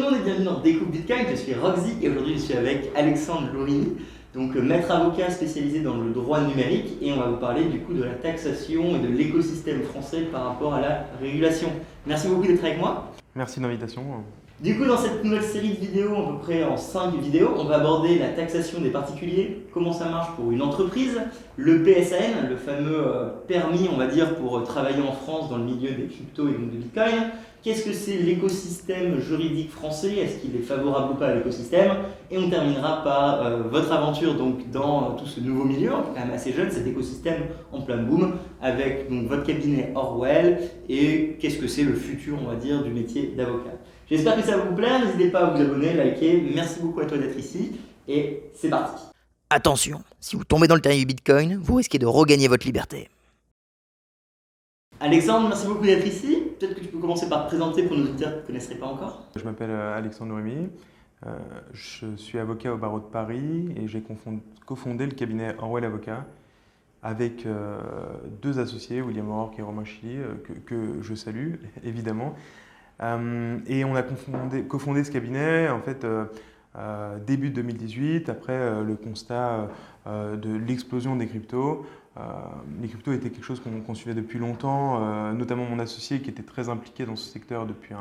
monde et bienvenue dans Découpe Bitcoin, je suis Roxy et aujourd'hui je suis avec Alexandre Lourini, donc maître avocat spécialisé dans le droit numérique et on va vous parler du coup de la taxation et de l'écosystème français par rapport à la régulation. Merci beaucoup d'être avec moi. Merci de l'invitation. Du coup, dans cette nouvelle série de vidéos, à peu près en 5 vidéos, on va aborder la taxation des particuliers, comment ça marche pour une entreprise, le PSAN, le fameux permis, on va dire, pour travailler en France dans le milieu des cryptos et donc de Bitcoin. Qu'est-ce que c'est l'écosystème juridique français? Est-ce qu'il est favorable ou pas à l'écosystème? Et on terminera par votre aventure donc, dans tout ce nouveau milieu, qui est quand même assez jeune, cet écosystème en plein boom, avec donc, votre cabinet Orwell et qu'est-ce que c'est le futur, on va dire, du métier d'avocat. J'espère que ça va vous plaire, n'hésitez pas à vous abonner, liker, merci beaucoup à toi d'être ici, et c'est parti. Attention, si vous tombez dans le terrain du Bitcoin, vous risquez de regagner votre liberté. Alexandre, merci beaucoup d'être ici. Peut-être que tu peux commencer par te présenter pour nos auditeurs qui ne te connaisseraient pas encore. Je m'appelle Alexandre Lourini, je suis avocat au barreau de Paris et j'ai cofondé le cabinet Orwell Avocat avec deux associés, William O'Rourke et Romain Chili, que je salue évidemment. Et on a cofondé ce cabinet en fait début 2018 après le constat de l'explosion des cryptos. Les cryptos étaient quelque chose qu'on suivait depuis longtemps, notamment mon associé qui était très impliqué dans ce secteur depuis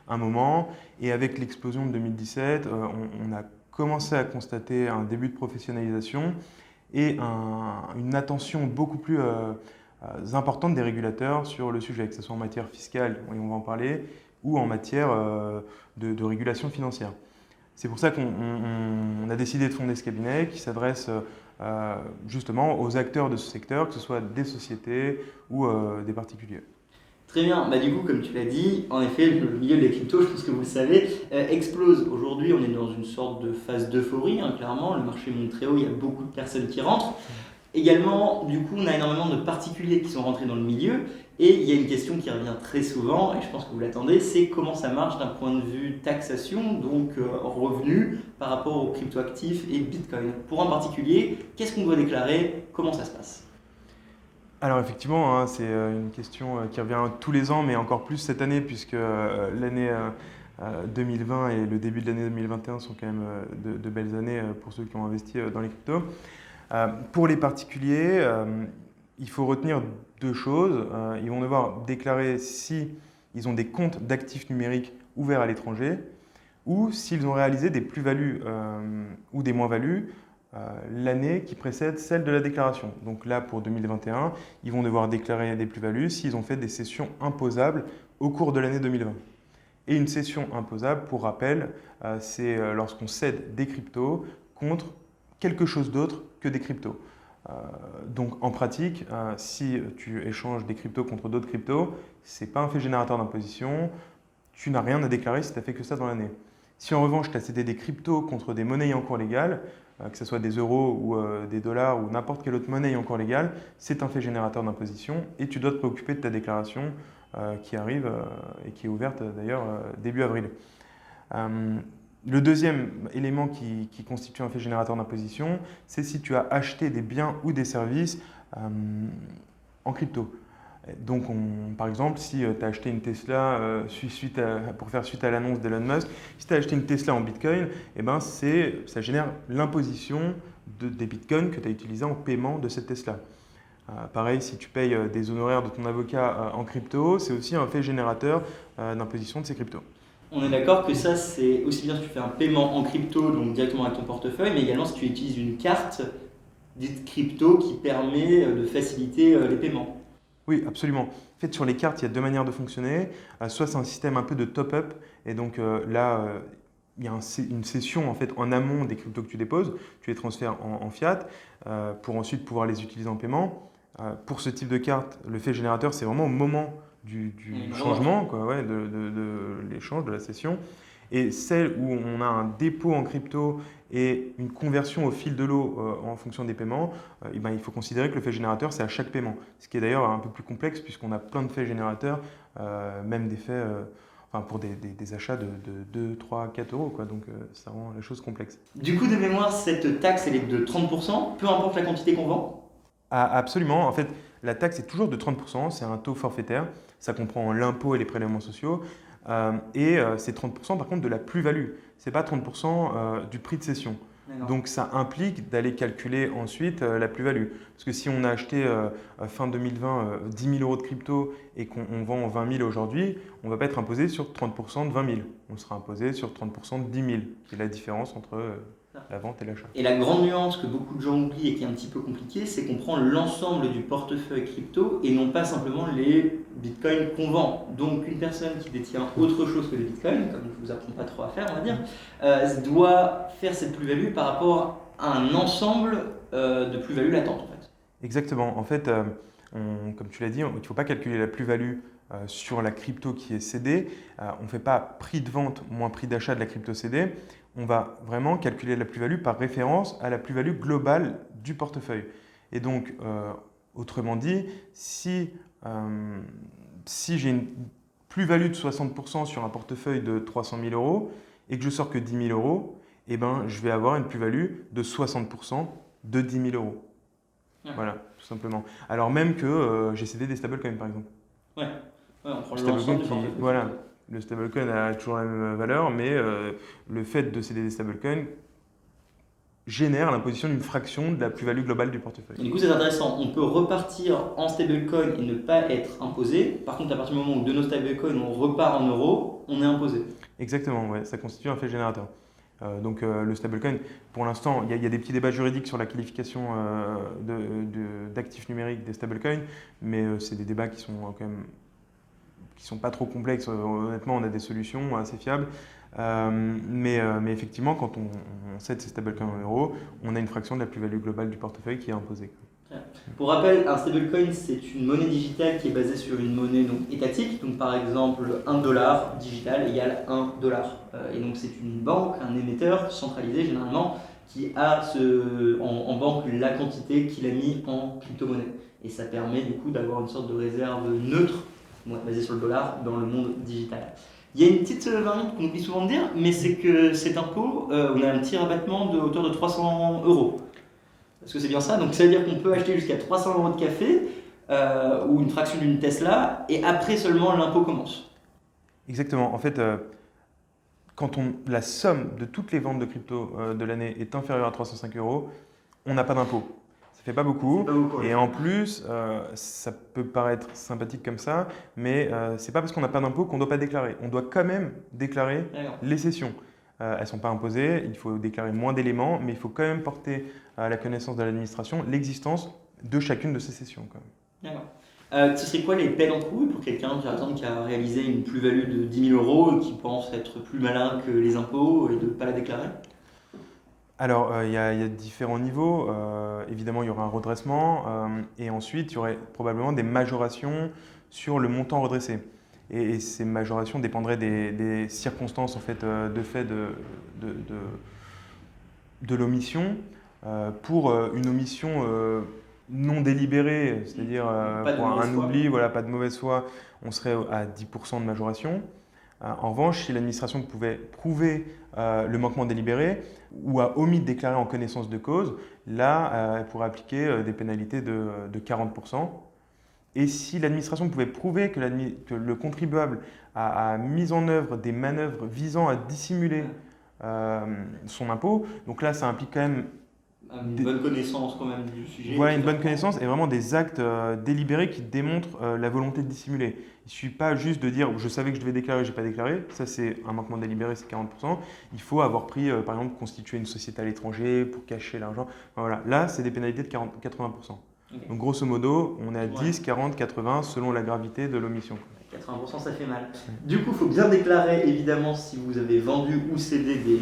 un moment. Et avec l'explosion de 2017, on a commencé à constater un début de professionnalisation et une attention beaucoup plus importante des régulateurs sur le sujet, que ce soit en matière fiscale, et on va en parler, ou en matière de régulation financière. C'est pour ça qu'on a décidé de fonder ce cabinet qui s'adresse justement aux acteurs de ce secteur, que ce soit des sociétés ou des particuliers. Très bien, du coup comme tu l'as dit, en effet le milieu des cryptos, je pense que vous le savez, explose. Aujourd'hui on est dans une sorte de phase d'euphorie, clairement, le marché monte très haut, il y a beaucoup de personnes qui rentrent. Également, du coup, on a énormément de particuliers qui sont rentrés dans le milieu et il y a une question qui revient très souvent et je pense que vous l'attendez, c'est comment ça marche d'un point de vue taxation, donc revenu par rapport aux cryptoactifs et Bitcoin. Pour un particulier, qu'est-ce qu'on doit déclarer? Comment ça se passe? Alors effectivement, c'est une question qui revient tous les ans, mais encore plus cette année puisque l'année 2020 et le début de l'année 2021 sont quand même de belles années pour ceux qui ont investi dans les cryptos. Pour les particuliers, il faut retenir deux choses. Ils vont devoir déclarer si ils ont des comptes d'actifs numériques ouverts à l'étranger ou s'ils ont réalisé des plus-values ou des moins-values l'année qui précède celle de la déclaration. Donc là, pour 2021, ils vont devoir déclarer des plus-values s'ils ont fait des cessions imposables au cours de l'année 2020. Et une cession imposable, pour rappel, c'est lorsqu'on cède des cryptos contre quelque chose d'autre que des cryptos. Donc en pratique, si tu échanges des cryptos contre d'autres cryptos, ce n'est pas un fait générateur d'imposition, tu n'as rien à déclarer si tu n'as fait que ça dans l'année. Si en revanche tu as cédé des cryptos contre des monnaies en cours légales, que ce soit des euros ou des dollars ou n'importe quelle autre monnaie en cours légale, c'est un fait générateur d'imposition et tu dois te préoccuper de ta déclaration qui arrive et qui est ouverte d'ailleurs début avril. Le deuxième élément qui constitue un fait générateur d'imposition, c'est si tu as acheté des biens ou des services en crypto. Donc, par exemple, si tu as acheté une Tesla pour faire suite à l'annonce d'Elon Musk, si tu as acheté une Tesla en Bitcoin, ça génère l'imposition des Bitcoins que tu as utilisés en paiement de cette Tesla. Pareil, si tu payes des honoraires de ton avocat en crypto, c'est aussi un fait générateur d'imposition de ces cryptos. On est d'accord que ça, c'est aussi bien si tu fais un paiement en crypto, donc directement avec ton portefeuille, mais également si tu utilises une carte dite crypto qui permet de faciliter les paiements. Oui, absolument. En fait, sur les cartes, il y a deux manières de fonctionner. Soit c'est un système un peu de top-up, et donc là, il y a une cession en fait, en amont des cryptos que tu déposes, tu les transfères en fiat pour ensuite pouvoir les utiliser en paiement. Pour ce type de carte, le fait générateur, c'est vraiment au moment du changement, de l'échange, de la cession. Et celle où on a un dépôt en crypto et une conversion au fil de l'eau en fonction des paiements, il faut considérer que le fait générateur, c'est à chaque paiement. Ce qui est d'ailleurs un peu plus complexe puisqu'on a plein de faits générateurs, même des faits pour des achats de 2, 3, 4 euros. Donc ça rend la chose complexe. Du coup, de mémoire, cette taxe, elle est de 30%, peu importe la quantité qu'on vend? Absolument. En fait, la taxe est toujours de 30%, c'est un taux forfaitaire. Ça comprend l'impôt et les prélèvements sociaux. C'est 30% par contre de la plus-value. Ce n'est pas 30% du prix de cession. D'accord. Donc ça implique d'aller calculer ensuite la plus-value. Parce que si on a acheté fin 2020 10 000 euros de crypto et qu'on vend 20 000 aujourd'hui, on ne va pas être imposé sur 30% de 20 000. On sera imposé sur 30% de 10 000, qui est la différence entre la vente et l'achat. Et la grande nuance que beaucoup de gens oublient et qui est un petit peu compliquée, c'est qu'on prend l'ensemble du portefeuille crypto et non pas simplement les bitcoins qu'on vend. Donc une personne qui détient autre chose que les bitcoins, comme je ne vous apprends pas trop à faire, on va dire, doit faire cette plus-value par rapport à un ensemble de plus-value latente en fait. Exactement. En fait, comme tu l'as dit, il ne faut pas calculer la plus-value sur la crypto qui est cédée. On ne fait pas prix de vente moins prix d'achat de la crypto cédée. On va vraiment calculer la plus-value par référence à la plus-value globale du portefeuille. Et donc, autrement dit, si j'ai une plus-value de 60% sur un portefeuille de 300 000 euros et que je sors que 10 000 euros, eh ben, je vais avoir une plus-value de 60% de 10 000 euros. Ouais. Voilà, tout simplement. Alors même que j'ai cédé des stablecoins, par exemple. Ouais, on prend Stablecoin l'ensemble du qui, portefeuille. voilà, le stablecoin a toujours la même valeur, mais le fait de céder des stablecoins génère l'imposition d'une fraction de la plus-value globale du portefeuille. Et du coup, c'est intéressant. On peut repartir en stablecoin et ne pas être imposé. Par contre, à partir du moment où de nos stablecoins, on repart en euros, on est imposé. Exactement, ouais, ça constitue un fait générateur. Donc le stablecoin, pour l'instant, il y a des petits débats juridiques sur la qualification d'actifs numériques des stablecoins, mais c'est des débats qui sont quand même qui sont pas trop complexes. Honnêtement, on a des solutions assez fiables. Mais effectivement, quand on cède ces stablecoins en euros, on a une fraction de la plus-value globale du portefeuille qui est imposée. Pour rappel, un stablecoin, c'est une monnaie digitale qui est basée sur une monnaie donc, étatique. Donc, par exemple, $1 digital égale $1. Et donc, c'est une banque, un émetteur centralisé généralement, qui a en banque la quantité qu'il a mis en crypto-monnaie. Et ça permet du coup d'avoir une sorte de réserve neutre, basée sur le dollar, dans le monde digital. Il y a une petite variante qu'on oublie souvent de dire, mais c'est que cet impôt, on a un petit rabattement de hauteur de 300 euros. Est-ce que c'est bien ça? Donc ça veut dire qu'on peut acheter jusqu'à 300 euros de café ou une fraction d'une Tesla et après seulement l'impôt commence. Exactement. En fait, quand la somme de toutes les ventes de crypto de l'année est inférieure à 305 euros, on n'a pas d'impôt. Ça fait pas beaucoup. Et en plus, ça peut paraître sympathique comme ça, mais c'est pas parce qu'on n'a pas d'impôt qu'on ne doit pas déclarer. On doit quand même déclarer les cessions. Elles ne sont pas imposées, il faut déclarer moins d'éléments, mais il faut quand même porter à la connaissance de l'administration l'existence de chacune de ces cessions. D'accord. Ce serait quoi les peines encourus pour quelqu'un par exemple, qui a réalisé une plus-value de 10 000 euros et qui pense être plus malin que les impôts et de ne pas la déclarer? Alors, il y a différents niveaux. Évidemment, il y aura un redressement et ensuite, il y aurait probablement des majorations sur le montant redressé. Et ces majorations dépendraient des circonstances en fait, de l'omission. Pour une omission non délibérée, c'est-à-dire pour un oubli, voilà, pas de mauvaise foi, on serait à 10% de majoration. En revanche, si l'administration pouvait prouver le manquement délibéré ou a omis de déclarer en connaissance de cause, là, elle pourrait appliquer des pénalités de 40%. Et si l'administration pouvait prouver que le contribuable a mis en œuvre des manœuvres visant à dissimuler son impôt, donc là, ça implique quand même une bonne connaissance quand même du sujet. Voilà, une bonne connaissance et vraiment des actes délibérés qui démontrent la volonté de dissimuler. Il ne suffit pas juste de dire « je savais que je devais déclarer, je n'ai pas déclaré ». Ça, c'est un manquement délibéré, c'est 40%. Il faut avoir pris, par exemple, constituer une société à l'étranger pour cacher l'argent. Enfin, voilà. Là, c'est des pénalités de 80%. Okay. Donc, grosso modo, on est à 10, 40, 80 selon la gravité de l'omission. 80%, ça fait mal. Du coup, il faut bien déclarer, évidemment, si vous avez vendu ou cédé des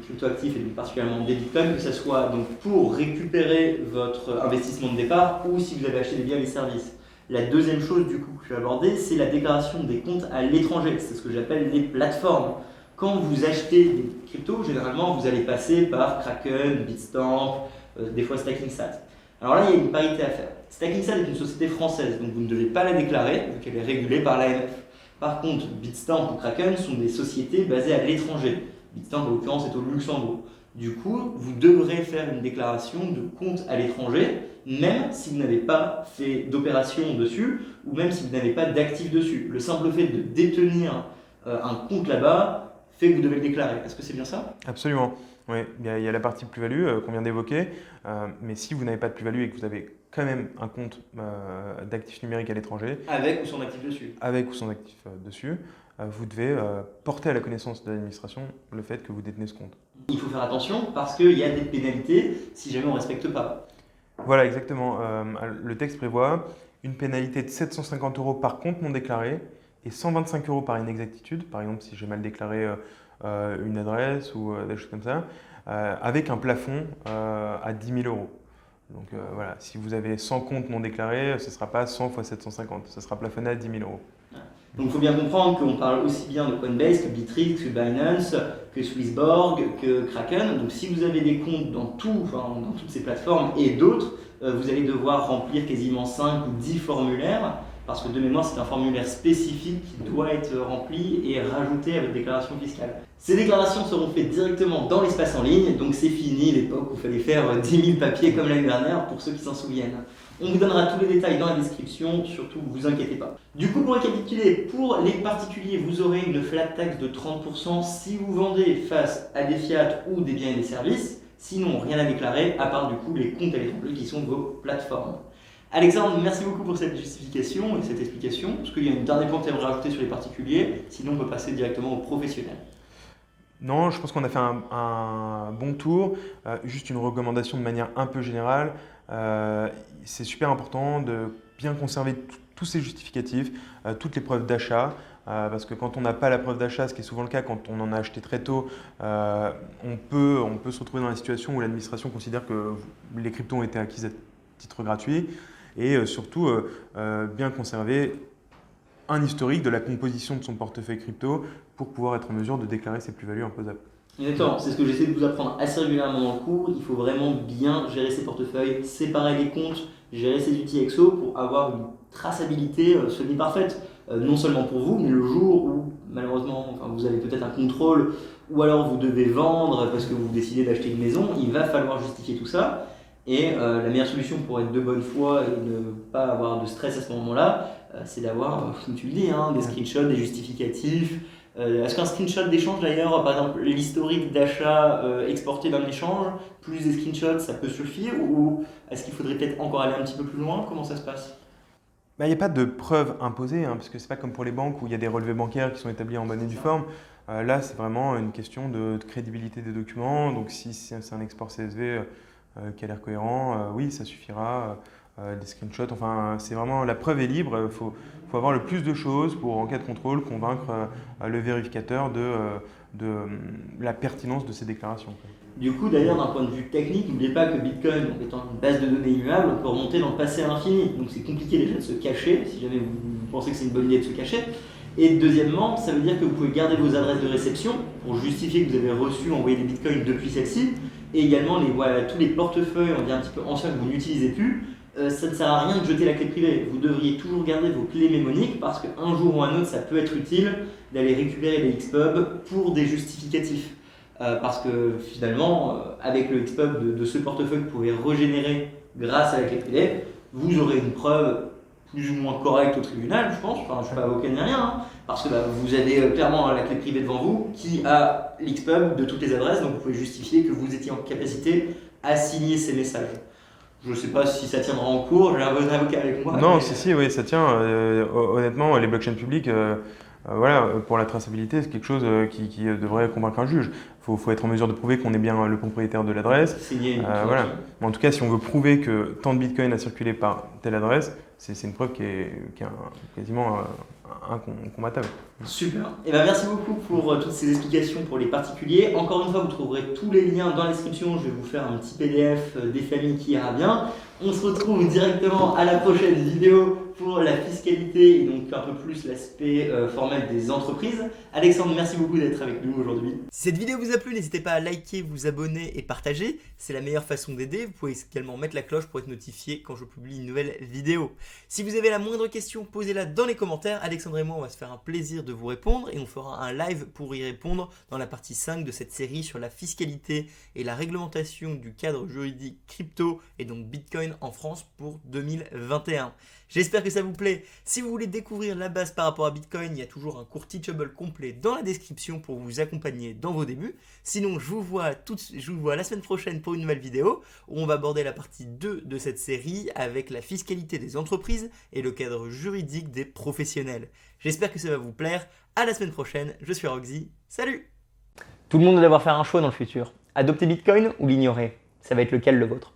cryptoactifs, et particulièrement des bitcoins, que ce soit donc, pour récupérer votre investissement de départ ou si vous avez acheté des biens et services. La deuxième chose, du coup, que je vais aborder, c'est la déclaration des comptes à l'étranger. C'est ce que j'appelle les plateformes. Quand vous achetez des cryptos, généralement, vous allez passer par Kraken, Bitstamp, des fois StakingSat. Alors là, il y a une parité à faire. StakingSat est une société française, donc vous ne devez pas la déclarer, vu qu'elle est régulée par l'AMF. Par contre, Bitstamp ou Kraken sont des sociétés basées à l'étranger. Bitstamp, en l'occurrence, est au Luxembourg. Du coup, vous devrez faire une déclaration de compte à l'étranger, même si vous n'avez pas fait d'opération dessus, ou même si vous n'avez pas d'actifs dessus. Le simple fait de détenir un compte là-bas fait que vous devez le déclarer. Est-ce que c'est bien ça? Absolument. Oui, il y a la partie plus-value qu'on vient d'évoquer, mais si vous n'avez pas de plus-value et que vous avez quand même un compte d'actifs numériques à l'étranger, Avec ou sans actif dessus? avec ou sans actif dessus, vous devez porter à la connaissance de l'administration le fait que vous détenez ce compte. Il faut faire attention parce qu'il y a des pénalités si jamais on ne respecte pas. Voilà, exactement. Le texte prévoit une pénalité de 750 € par compte non déclaré et 125 € par inexactitude. Par exemple, si j'ai mal déclaré une adresse ou des choses comme ça, avec un plafond à 10 000 €. Donc voilà, si vous avez 100 comptes non déclarés, ce ne sera pas 100 x 750, ce sera plafonné à 10 000 €. Donc il faut bien comprendre qu'on parle aussi bien de Coinbase que Bittrex, que Binance, que Swissborg, que Kraken. Donc si vous avez des comptes dans toutes ces plateformes et d'autres, vous allez devoir remplir quasiment 5 ou 10 formulaires, parce que de mémoire c'est un formulaire spécifique qui doit être rempli et rajouté à votre déclaration fiscale. Ces déclarations seront faites directement dans l'espace en ligne, donc c'est fini l'époque où il fallait faire 10 000 papiers comme l'année dernière, pour ceux qui s'en souviennent. On vous donnera tous les détails dans la description, surtout vous inquiétez pas. Du coup, pour récapituler, pour les particuliers, vous aurez une flat tax de 30% si vous vendez face à des fiat ou des biens et des services. Sinon, rien à déclarer, à part du coup les comptes à l'étranger qui sont vos plateformes. Alexandre, merci beaucoup pour cette justification et cette explication. Est-ce qu'il y a une dernière point que tu aimerais rajouter sur les particuliers? Sinon, on peut passer directement aux professionnels. Non, je pense qu'on a fait un bon tour. Juste une recommandation de manière un peu générale. C'est super important de bien conserver tous ces justificatifs, toutes les preuves d'achat. Parce que quand on n'a pas la preuve d'achat, ce qui est souvent le cas quand on en a acheté très tôt, on peut se retrouver dans la situation où l'administration considère que les cryptos ont été acquises à titre gratuit. Et surtout, bien conserver un historique de la composition de son portefeuille crypto pour pouvoir être en mesure de déclarer ses plus-values imposables. Exactement, c'est ce que j'essaie de vous apprendre assez régulièrement dans le cours. Il faut vraiment bien gérer ses portefeuilles, séparer les comptes, gérer ses outils Exo pour avoir une traçabilité semi-parfaite. Non seulement pour vous, mais le jour où malheureusement vous avez peut-être un contrôle ou alors vous devez vendre parce que vous décidez d'acheter une maison, il va falloir justifier tout ça. Et la meilleure solution pour être de bonne foi et ne pas avoir de stress à ce moment-là, c'est d'avoir, comme tu le dis, des screenshots, des justificatifs. Est-ce qu'un screenshot d'échange d'ailleurs, par exemple l'historique d'achat exporté d'un échange, plus des screenshots, ça peut suffire ou est-ce qu'il faudrait peut-être encore aller un petit peu plus loin? Comment ça se passe? Il n'y a pas de preuve imposée, parce que ce n'est pas comme pour les banques où il y a des relevés bancaires qui sont établis en bonne et due forme. Là, c'est vraiment une question de crédibilité des documents. Donc si c'est un export CSV qui a l'air cohérent, oui, ça suffira. Des screenshots, enfin, c'est vraiment la preuve est libre. Il faut avoir le plus de choses pour, en cas de contrôle, convaincre le vérificateur de la pertinence de ces déclarations. Du coup, d'ailleurs, d'un point de vue technique, n'oubliez pas que Bitcoin, étant une base de données immuable, on peut remonter dans le passé à l'infini. Donc c'est compliqué déjà de se cacher, si jamais vous pensez que c'est une bonne idée de se cacher. Et deuxièmement, ça veut dire que vous pouvez garder vos adresses de réception pour justifier que vous avez reçu, envoyé des bitcoins depuis celle-ci. Et également tous les portefeuilles, on va dire un petit peu anciens que vous n'utilisez plus. Ça ne sert à rien de jeter la clé privée. Vous devriez toujours garder vos clés mémoniques parce qu'un jour ou un autre, ça peut être utile d'aller récupérer les Xpub pour des justificatifs. Parce que finalement, avec le Xpub de ce portefeuille que vous pouvez régénérer grâce à la clé privée, vous aurez une preuve plus ou moins correcte au tribunal, je pense. Enfin, je ne suis pas avocat ni rien, parce que vous avez clairement la clé privée devant vous qui a l'Xpub de toutes les adresses, donc vous pouvez justifier que vous étiez en capacité à signer ces messages. Je ne sais pas si ça tiendra en cours, j'ai un bon avocat avec moi. Non, oui, ça tient. Honnêtement, les blockchains publiques, pour la traçabilité, c'est quelque chose qui devrait convaincre un juge. Il faut être en mesure de prouver qu'on est bien le propriétaire de l'adresse. Voilà. En tout cas, si on veut prouver que tant de bitcoin a circulé par telle adresse, c'est une preuve qui est quasiment incombattable. Super. Merci beaucoup pour toutes ces explications pour les particuliers. Encore une fois, vous trouverez tous les liens dans la description. Je vais vous faire un petit PDF des familles qui ira bien. On se retrouve directement à la prochaine vidéo pour la fiscalité et donc un peu plus l'aspect formel des entreprises. Alexandre, merci beaucoup d'être avec nous aujourd'hui. Si cette vidéo vous a plu, n'hésitez pas à liker, vous abonner et partager. C'est la meilleure façon d'aider. Vous pouvez également mettre la cloche pour être notifié quand je publie une nouvelle vidéo. Si vous avez la moindre question, posez-la dans les commentaires. Alexandre et moi, on va se faire un plaisir de vous répondre et on fera un live pour y répondre dans la partie 5 de cette série sur la fiscalité et la réglementation du cadre juridique crypto et donc Bitcoin en France pour 2021. J'espère que ça vous plaît. Si vous voulez découvrir la base par rapport à Bitcoin, il y a toujours un cours Teachable complet dans la description pour vous accompagner dans vos débuts. Sinon, je vous vois la semaine prochaine pour une nouvelle vidéo où on va aborder la partie 2 de cette série avec la fiscalité des entreprises et le cadre juridique des professionnels. J'espère que ça va vous plaire. À la semaine prochaine, je suis Roxy. Salut! Tout le monde doit devoir faire un choix dans le futur. Adopter Bitcoin ou l'ignorer? Ça va être lequel le vôtre?